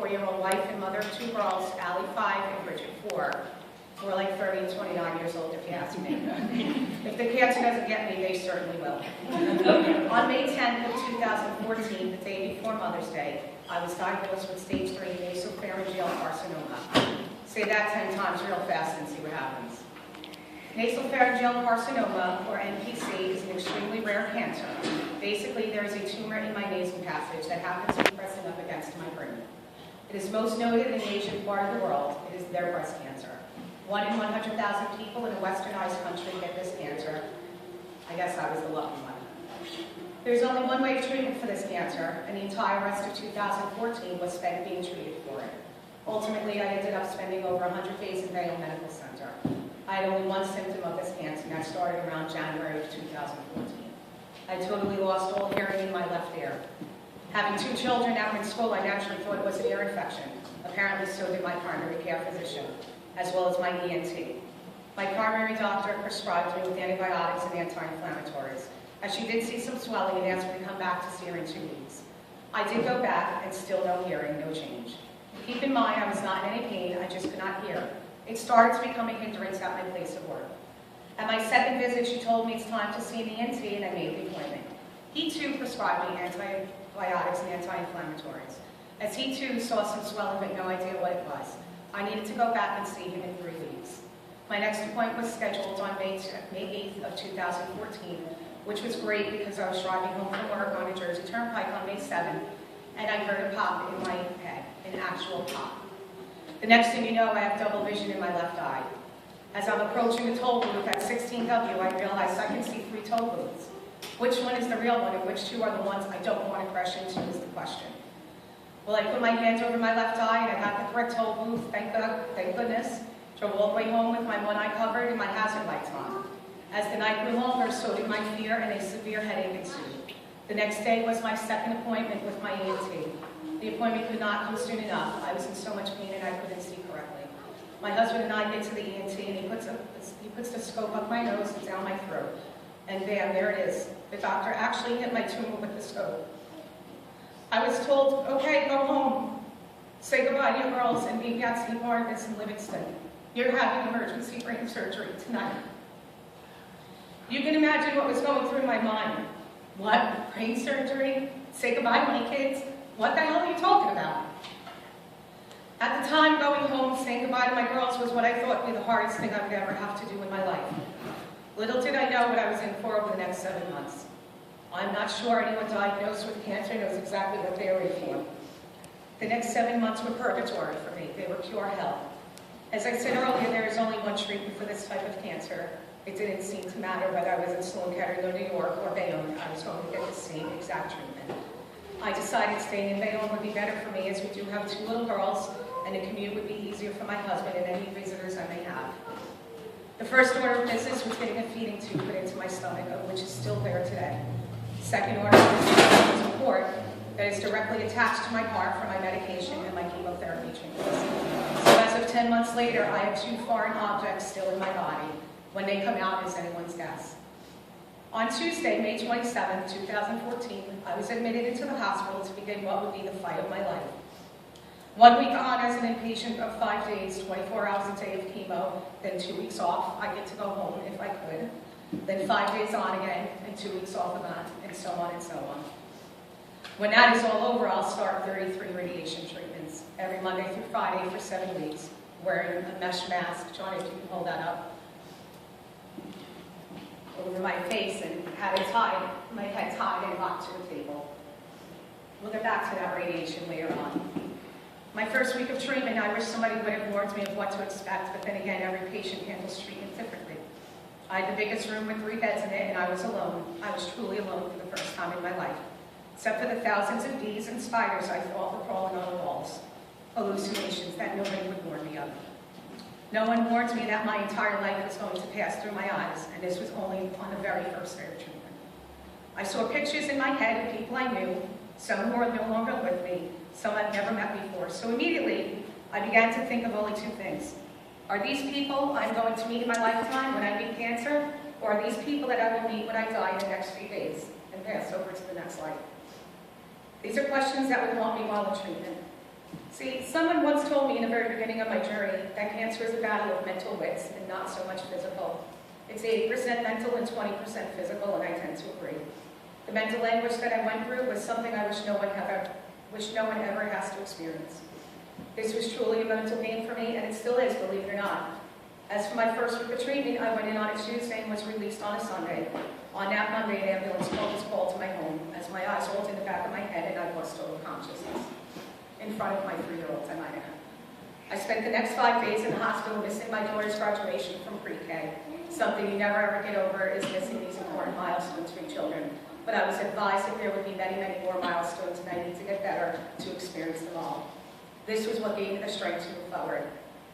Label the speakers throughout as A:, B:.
A: 34-year-old wife and mother of 2 girls, Allie 5 and Bridget 4. We're like 30 and 29 years old, if you ask me. If the cancer doesn't get me, they certainly will. On May 10th of 2014, the day before Mother's Day, I was diagnosed with stage 3 nasopharyngeal carcinoma. Say that 10 times real fast and see what happens. Nasopharyngeal carcinoma, or NPC, is an extremely rare cancer. Basically, there is a tumor in my nasal passage that happens to be pressing up against my brain. It is most noted in the Asian part of the world. It is their breast cancer. 1 in 100,000 people in a westernized country get this cancer. I guess I was the lucky one. There's only one way of treatment for this cancer, and the entire rest of 2014 was spent being treated for it. Ultimately, I ended up spending over 100 days in Bayonne Medical Center. I had only one symptom of this cancer, and that started around January of 2014. I totally lost all hearing in my left ear. Having 2 children that were in school, I naturally thought it was an ear infection. Apparently, so did my primary care physician, as well as my ENT. My primary doctor prescribed me with antibiotics and anti-inflammatories, as she did see some swelling and asked me to come back to see her in 2 weeks. I did go back, and still no hearing, no change. Keep in mind, I was not in any pain, I just could not hear. It started to become a hindrance at my place of work. At my second visit, she told me it's time to see an ENT, and I made the appointment. He too prescribed me antibiotics and anti-inflammatories, as he too saw some swelling but no idea what it was. I needed to go back and see him in 3 weeks. My next appointment was scheduled on May 8th of 2014, which was great because I was driving home from work on a Jersey Turnpike on May 7th, and I heard a pop in my head, an actual pop. The next thing you know, I have double vision in my left eye. As I'm approaching the toll booth at 16W, I realize I can see 3 toll booths. Which one is the real one and which 2 are the ones I don't want to crash into is the question. Well, I put my hands over my left eye and I got the correct toll booth, thank goodness. Drove all the way home with my one eye covered and my hazard lights on. As the night grew longer, so did my fear and a severe headache ensued. The next day was my second appointment with my ENT. The appointment could not come soon enough. I was in so much pain and I couldn't see correctly. My husband and I get to the ENT and he puts the scope up my nose and down my throat. And bam, there it is. The doctor actually hit my tumor with the scope. I was told, okay, go home. Say goodbye to your girls and meet me at St. Barnabas in Livingston. You're having emergency brain surgery tonight. You can imagine what was going through my mind. What? Brain surgery? Say goodbye to my kids? What the hell are you talking about? At the time, going home, saying goodbye to my girls was what I thought would be the hardest thing I would ever have to do in my life. Little did I know what I was in for over the next 7 months. I'm not sure anyone diagnosed with cancer knows exactly what they are in for. The next 7 months were purgatory for me. They were pure hell. As I said earlier, there is only one treatment for this type of cancer. It didn't seem to matter whether I was in Sloan Kettering or New York or Bayonne. I was going to get the same exact treatment. I decided staying in Bayonne would be better for me as we do have 2 little girls and the commute would be easier for my husband and any visitors I may have. The first order of business was getting a feeding tube put into my stomach, which is still there today. Second order of business was a port that is directly attached to my heart for my medication and my chemotherapy treatments. So as of 10 months later, I have 2 foreign objects still in my body. When they come out, is anyone's guess. On Tuesday, May 27, 2014, I was admitted into the hospital to begin what would be the fight of my life. 1 week on as an inpatient of 5 days, 24 hours a day of chemo, then 2 weeks off. I get to go home if I could. Then 5 days on again, and 2 weeks off of that, and so on and so on. When that is all over, I'll start 33 radiation treatments every Monday through Friday for 7 weeks, wearing a mesh mask. John, if you can hold that up, over my face, and had it tied, my head tied and locked to the table. We'll get back to that radiation later on. My first week of treatment, I wish somebody would have warned me of what to expect, but then again, every patient handles treatment differently. I had the biggest room with 3 beds in it, and I was alone. I was truly alone for the first time in my life. Except for the thousands of bees and spiders I thought were crawling on the walls. Hallucinations that nobody would warn me of. No one warned me that my entire life was going to pass through my eyes, and this was only on the very first day of treatment. I saw pictures in my head of people I knew, some who are no longer with me, some I've never met before. So immediately, I began to think of only 2 things. Are these people I'm going to meet in my lifetime when I meet cancer, or are these people that I will meet when I die in the next few days and pass over to the next life? These are questions that would haunt me while in treatment. See, someone once told me in the very beginning of my journey that cancer is a battle of mental wits and not so much physical. It's 80% mental and 20% physical, and I tend to agree. The mental anguish that I went through was something I wish no one ever has to experience. This was truly a mental pain for me, and it still is, believe it or not. As for my first week of treatment, I went in on a Tuesday and was released on a Sunday. On that Monday, an ambulance was called to my home as my eyes rolled in the back of my head and I lost total consciousness. In front of my 3-year-olds, I might add. I spent the next 5 days in the hospital missing my daughter's graduation from pre-K. Something you never ever get over is missing these important milestones for your children. But I was advised that there would be many, many more milestones and I need to get better to experience them all. This was what gave me the strength to move forward.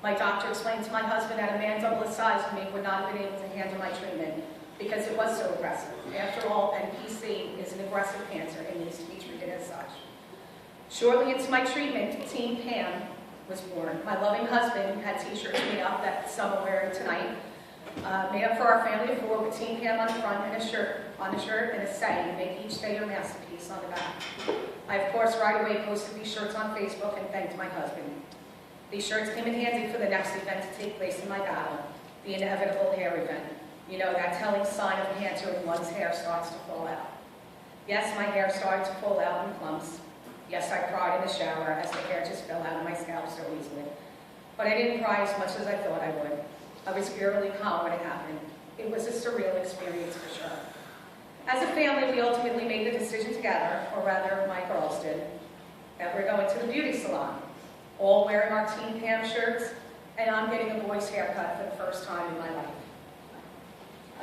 A: My doctor explained to my husband that a man double the size of me would not have been able to handle my treatment because it was so aggressive. After all, NPC is an aggressive cancer and needs to be treated as such. Shortly into my treatment, Team Pam was born. My loving husband had t-shirts made up that some are wearing tonight, made up for our family of 4 with Team Pam on the front and a shirt and a saying, "Make each day your masterpiece," on the back. I, of course, right away posted these shirts on Facebook and thanked my husband. These shirts came in handy for the next event to take place in my battle, the inevitable hair event. You know, that telling sign of cancer when one's hair starts to fall out. Yes, my hair started to fall out in clumps. Yes, I cried in the shower as the hair just fell out of my scalp so easily. But I didn't cry as much as I thought I would. I was eerily calm when it happened. It was a surreal experience for sure. As a family, we ultimately made the decision together, or rather, my girls did, that we're going to the beauty salon, all wearing our Team Pam shirts, and I'm getting a boy's haircut for the first time in my life.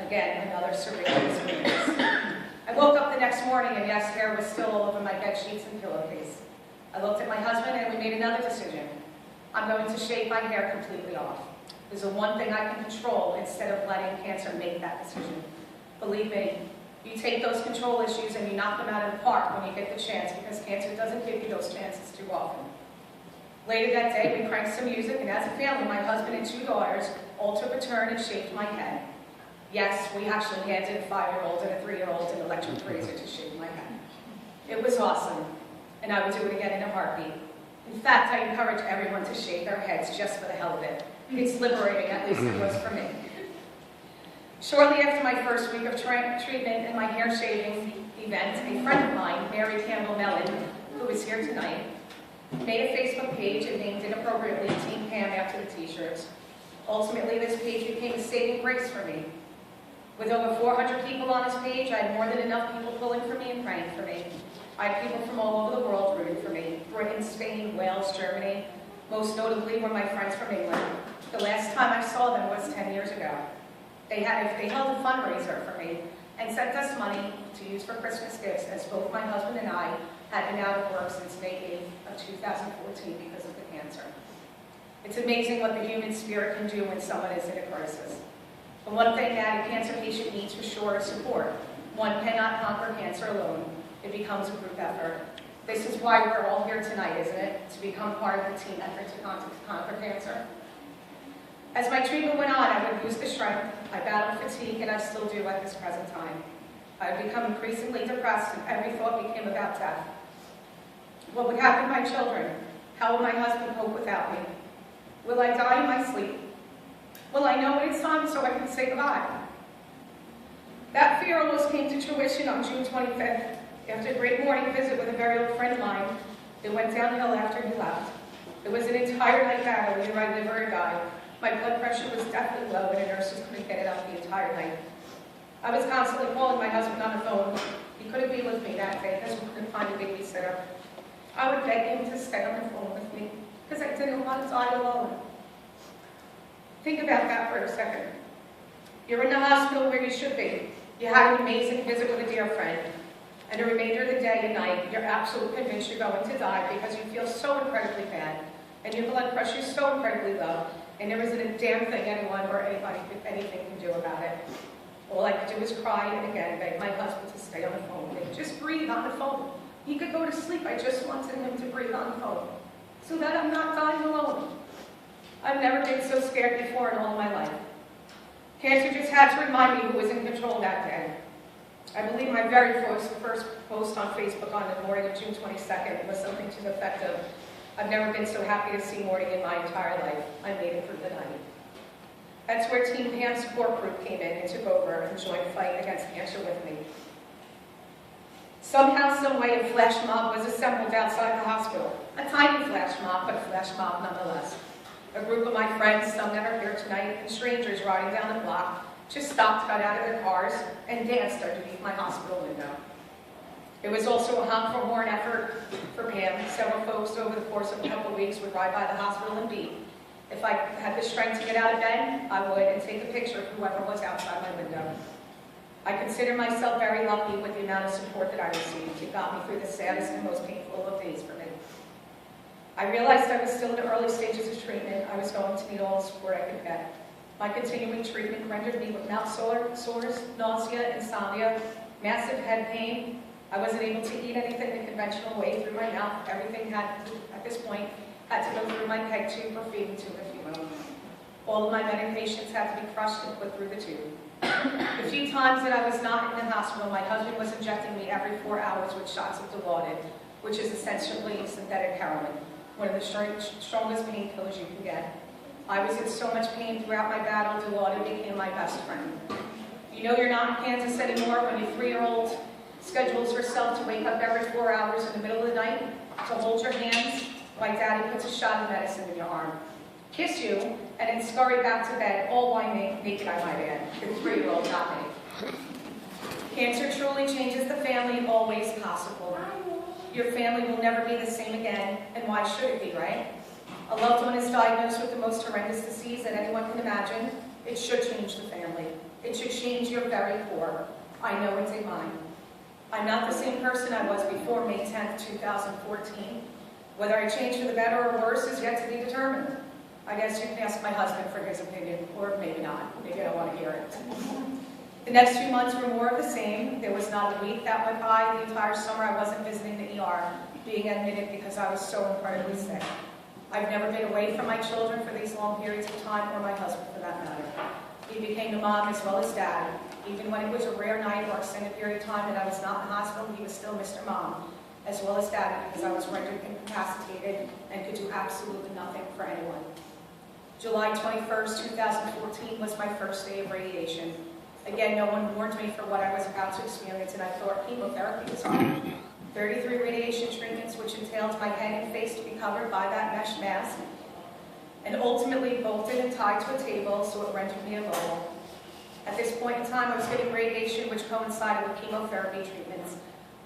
A: Again, another surreal experience. I woke up the next morning and yes, hair was still all over my bed sheets and pillowcase. I looked at my husband and we made another decision. I'm going to shave my hair completely off. There's the one thing I can control instead of letting cancer make that decision. Believe me, you take those control issues and you knock them out of the park when you get the chance because cancer doesn't give you those chances too often. Later that day, we cranked some music and as a family, my husband and 2 daughters all took a turn and shaved my head. Yes, we actually handed a 5-year-old and a 3-year-old an electric razor to shave my head. It was awesome, and I would do it again in a heartbeat. In fact, I encourage everyone to shave their heads just for the hell of it. It's liberating, at least it was for me. Shortly after my first week of treatment and my hair shaving event, a friend of mine, Mary Campbell Mellon, who is here tonight, made a Facebook page and named it appropriately Team Pam after the t-shirts. Ultimately, this page became a saving grace for me. With over 400 people on this page, I had more than enough people pulling for me and praying for me. I had people from all over the world rooting for me. Britain, Spain, Wales, Germany. Most notably were my friends from England. The last time I saw them was 10 years ago. They held a fundraiser for me and sent us money to use for Christmas gifts as both my husband and I had been out of work since May 8th of 2014 because of the cancer. It's amazing what the human spirit can do when someone is in a crisis. The one thing that a cancer patient needs for sure is support. One cannot conquer cancer alone. It becomes a group effort. This is why we're all here tonight, isn't it? To become part of the team effort to conquer cancer. As my treatment went on, I would lose the strength, I battled fatigue, and I still do at this present time. I would become increasingly depressed, and every thought became about death. What would happen to my children? How will my husband cope without me? Will I die in my sleep? Will I know when it's time so I can say goodbye? That fear almost came to fruition on June 25th, after a great morning visit with a very old friend of mine. It went downhill after he left. It was an entire night battle, either I live or I die. My blood pressure was definitely low and the nurses couldn't get it up the entire night. I was constantly calling my husband on the phone. He couldn't be with me that day because we couldn't find a babysitter. I would beg him to stay on the phone with me because I didn't want to die alone. Think about that for a second. You're in the hospital where you should be. You had an amazing visit with a dear friend. And the remainder of the day and night, you're absolutely convinced you're going to die because you feel so incredibly bad. And your blood pressure is so incredibly low. And there isn't a damn thing anyone or anybody, anything can do about it. All I could do was cry and again beg my husband to stay on the phone with me. Just breathe on the phone. He could go to sleep. I just wanted him to breathe on the phone so that I'm not dying alone. I've never been so scared before in all of my life. Cancer just had to remind me who was in control that day. I believe my very first post on Facebook on the morning of June 22nd was something to the effect of, I've never been so happy to see morning in my entire life. I made it through the night. That's where Team Pam's support group came in and took over and joined the fight against cancer with me. Somehow, some way, a flash mob was assembled outside the hospital. A tiny flash mob, but a flash mob nonetheless. A group of my friends, some that are here tonight, and strangers riding down the block, just stopped, got out of their cars, and danced underneath my hospital window. It was also a honk for horn effort for Pam. Several folks over the course of a couple of weeks would ride by the hospital and beat. If I had the strength to get out of bed, I would, and take a picture of whoever was outside my window. I consider myself very lucky with the amount of support that I received. It got me through the saddest and most painful of days for me. I realized I was still in the early stages of treatment. I was going to need all the support I could get. My continuing treatment rendered me with mouth sores, nausea, insomnia, massive head pain. I wasn't able to eat anything the conventional way through my mouth. Everything had, at this point, had to go through my peg tube or feeding tube, if you will. All of my medications had to be crushed and put through the tube. The few times that I was not in the hospital, my husband was injecting me every 4 hours with shots of Dilaudid, which is essentially synthetic heroin, one of the strongest painkillers you can get. I was in so much pain throughout my battle, Dilaudid became my best friend. You know you're not in Kansas anymore when your 3-year-old schedules herself to wake up every 4 hours in the middle of the night to hold your hands while daddy puts a shot of medicine in your arm, kiss you, and then scurry back to bed, all while naked, I might add. The 3-year-old, not me. Cancer truly changes the family, always possible. Your family will never be the same again, and why should it be, right? A loved one is diagnosed with the most horrendous disease that anyone can imagine. It should change the family. It should change your very core. I know it's in mine. I'm not the same person I was before May 10th, 2014. Whether I changed for the better or worse is yet to be determined. I guess you can ask my husband for his opinion, or maybe not. Maybe I don't want to hear it. The next few months were more of the same. There was not a week that went by. The entire summer I wasn't visiting the ER, being admitted because I was so incredibly sick. I've never been away from my children for these long periods of time, or my husband for that matter. He became a mom as well as dad. Even when it was a rare night or extended period of time that I was not in the hospital, he was still Mr. Mom, as well as dad, because I was rendered incapacitated and could do absolutely nothing for anyone. July 21st, 2014 was my first day of radiation. Again, no one warned me for what I was about to experience, and I thought chemotherapy was on. 33 radiation treatments, which entailed my head and face to be covered by that mesh mask, and ultimately bolted and tied to a table, so it rendered me immobile. At this point in time, I was getting radiation, which coincided with chemotherapy treatments,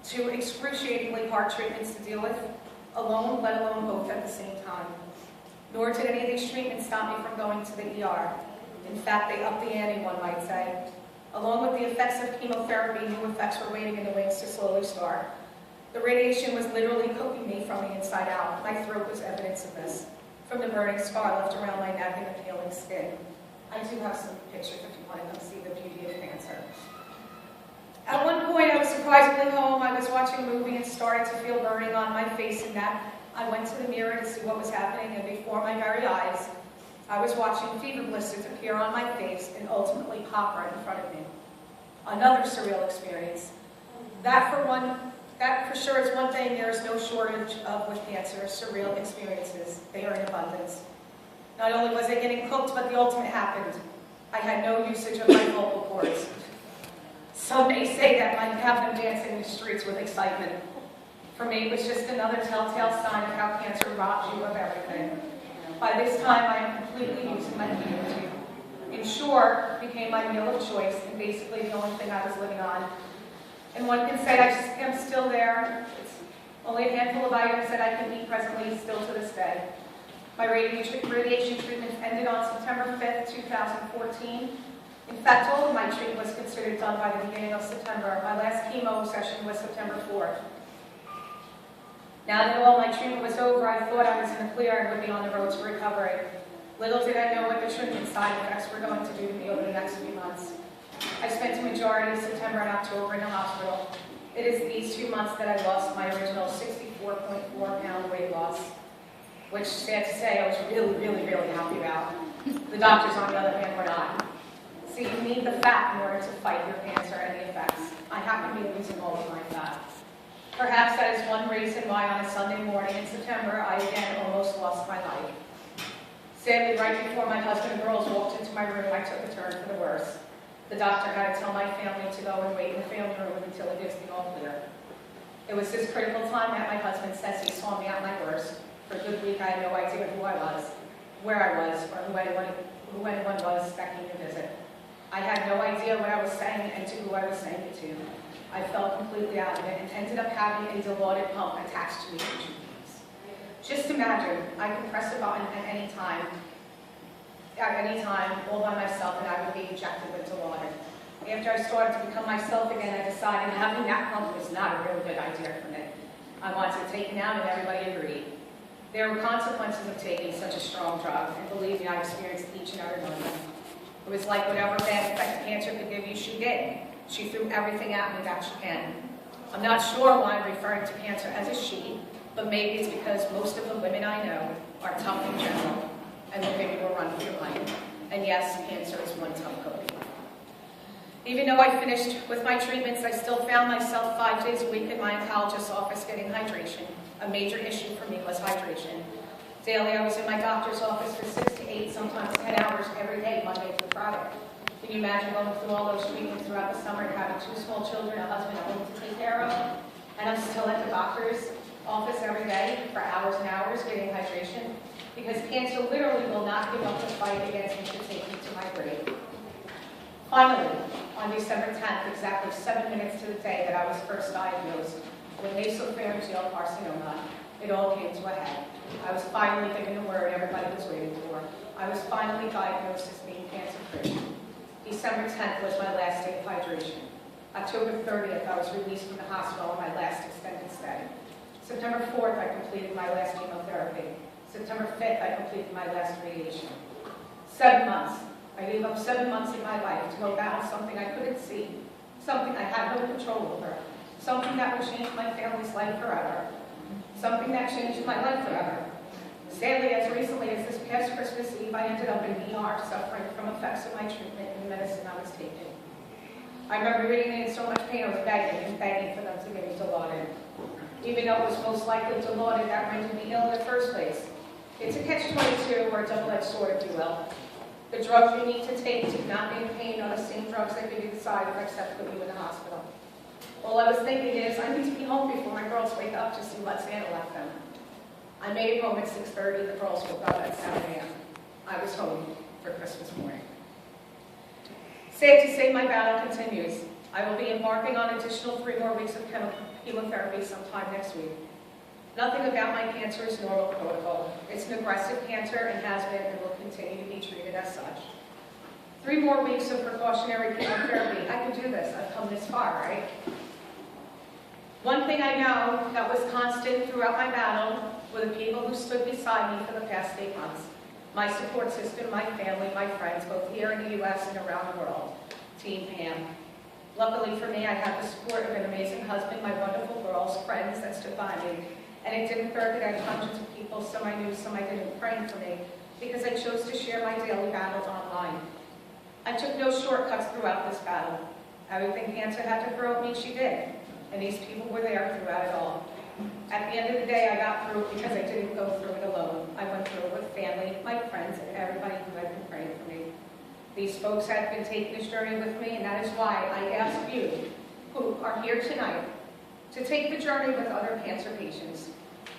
A: 2 excruciatingly hard treatments to deal with, alone, let alone both at the same time. Nor did any of these treatments stop me from going to the ER. In fact, they upped the ante, one might say. Along with the effects of chemotherapy, new effects were waiting in the wings to slowly start. The radiation was literally cooking me from the inside out. My throat was evidence of this, from the burning scar left around my neck and the peeling skin. I do have some pictures if you want to come see the beauty of cancer. At one point, I was surprisingly home. I was watching a movie and started to feel burning on my face and neck. I went to the mirror to see what was happening, and before my very eyes, I was watching fever blisters appear on my face and ultimately pop right in front of me. Another surreal experience. That for sure is one thing there is no shortage of with cancer, surreal experiences. They are in abundance. Not only was I getting cooked, but the ultimate happened. I had no usage of my vocal cords. Some may say that I have them dancing in the streets with excitement. For me, it was just another telltale sign of how cancer robs you of everything. By this time, I am completely using my feeding tube. In short, it became my meal of choice, and basically the only thing I was living on. And one can say I am still there. It's only a handful of items that I can eat presently, still to this day. My radiation treatment ended on September 5th, 2014. In fact, all of my treatment was considered done by the beginning of September. My last chemo session was September 4th. Now that all my treatment was over, I thought I was in the clear and would be on the road to recovery. Little did I know what the treatment side effects were going to do to me over the next few months. I spent the majority of September and October in the hospital. It is these 2 months that I lost my original 64.4 pound weight loss, which, sad to say, I was really, really, really happy about. The doctors, on the other hand, were not. See, you need the fat in order to fight your cancer and the effects. I happen to be losing all of my fat. Perhaps that is one reason why on a Sunday morning in September, I again almost lost my life. Sadly, right before my husband and girls walked into my room, I took a turn for the worse. The doctor had to tell my family to go and wait in the family room until he gives the all clear. It was this critical time that my husband says he saw me at my worst. For a good week, I had no idea who I was, where I was, or who anyone was that came to visit. I had no idea what I was saying and to who I was saying it to. I felt completely out of it and ended up having a Dilaudid pump attached to me for 2 weeks. Just imagine, I could press a button at any time, all by myself, and I would be injected with Dilaudid. After I started to become myself again, I decided having that pump was not a really good idea for me. I wanted it taken out, and everybody agreed. There were consequences of taking such a strong drug, and believe me, I experienced each and every one of them. It was like whatever bad effect cancer could give you, she did. She threw everything at me that she can. I'm not sure why I'm referring to cancer as a she, but maybe it's because most of the women I know are tough in general, and will give you a run for your money. And yes, cancer is one tough cookie. Even though I finished with my treatments, I still found myself 5 days a week in my oncologist's office getting hydration. A major issue for me was hydration. Daily, I was in my doctor's office for 6 to 8, sometimes 10 hours every day, Monday through Friday. Can you imagine going through all those treatments throughout the summer, having 2 small children, a husband, a home to take care of? And I'm still at the doctor's office every day for hours and hours getting hydration, because cancer literally will not give up the fight against me to take me to my grave. Finally, on December 10th, exactly 7 minutes to the day that I was first diagnosed with nasopharyngeal carcinoma, it all came to a head. I was finally given the word everybody was waiting for. I was finally diagnosed as being cancer-free. December 10th was my last day of hydration. October 30th, I was released from the hospital on my last extended stay. September 4th, I completed my last chemotherapy. September 5th, I completed my last radiation. 7 months. I gave up 7 months of my life to go battle something I couldn't see, something I had no control over, something that would change my family's life forever, something that changed my life forever. Sadly, as recently as this past Christmas Eve, I ended up in ER suffering from effects of my treatment and the medicine I was taking. I remember being in so much pain, I was begging and begging for them to give me Dilaudid, even though it was most likely Dilaudid that rendered me ill in the first place. It's a catch-22 or a double-edged sword, if you will. The drugs you need to take to not be in pain are the same drugs that give you the side effects that put you in the hospital. All I was thinking is, I need to be home before my girls wake up to see what Santa left them. I made it home at 6:30, the girls woke up at 7 a.m. I was home for Christmas morning. Sad to say, my battle continues. I will be embarking on additional 3 more weeks of chemotherapy sometime next week. Nothing about my cancer is normal protocol. It's an aggressive cancer and has been and will continue to be treated as such. 3 more weeks of precautionary chemotherapy. I can do this. I've come this far, right? One thing I know that was constant throughout my battle were the people who stood beside me for the past 8 months. My support system, my family, my friends, both here in the U.S. and around the world. Team Pam. Luckily for me, I had the support of an amazing husband, my wonderful girls, friends that stood by me. And it didn't hurt that I had hundreds of people, some I knew, some I didn't, praying for me, because I chose to share my daily battles online. I took no shortcuts throughout this battle. Everything cancer had to throw at me, she did. And these people were there throughout it all. At the end of the day, I got through it because I didn't go through it alone. I went through it with family, my friends, and everybody who had been praying for me. These folks had been taking this journey with me, and that is why I ask you, who are here tonight, to take the journey with other cancer patients.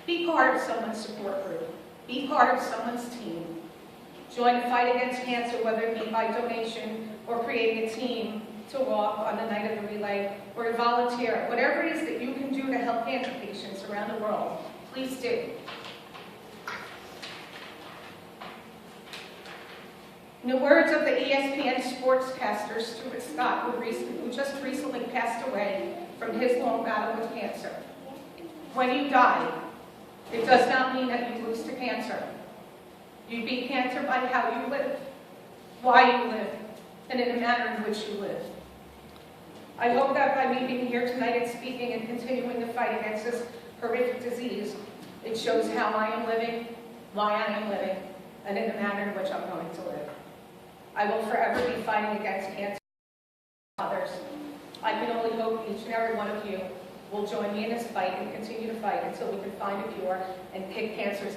A: Be part of someone's support group. Be part of someone's team. Join the fight against cancer, whether it be by donation or creating a team to walk on the night of the relay or volunteer. Whatever it is that you can do to help cancer patients around the world, please do. In the words of the ESPN sportscaster Stuart Scott, who just recently passed away from his long battle with cancer, when you die, it does not mean that you lose to cancer. You beat cancer by how you live, why you live, and in the manner in which you live. I hope that by me being here tonight and speaking and continuing the fight against this horrific disease, it shows how I am living, why I am living, and in the manner in which I'm going to live. I will forever be fighting against cancer and others. I can only hope each and every one of you will join me in this fight and continue to fight until we can find a cure and kick cancer's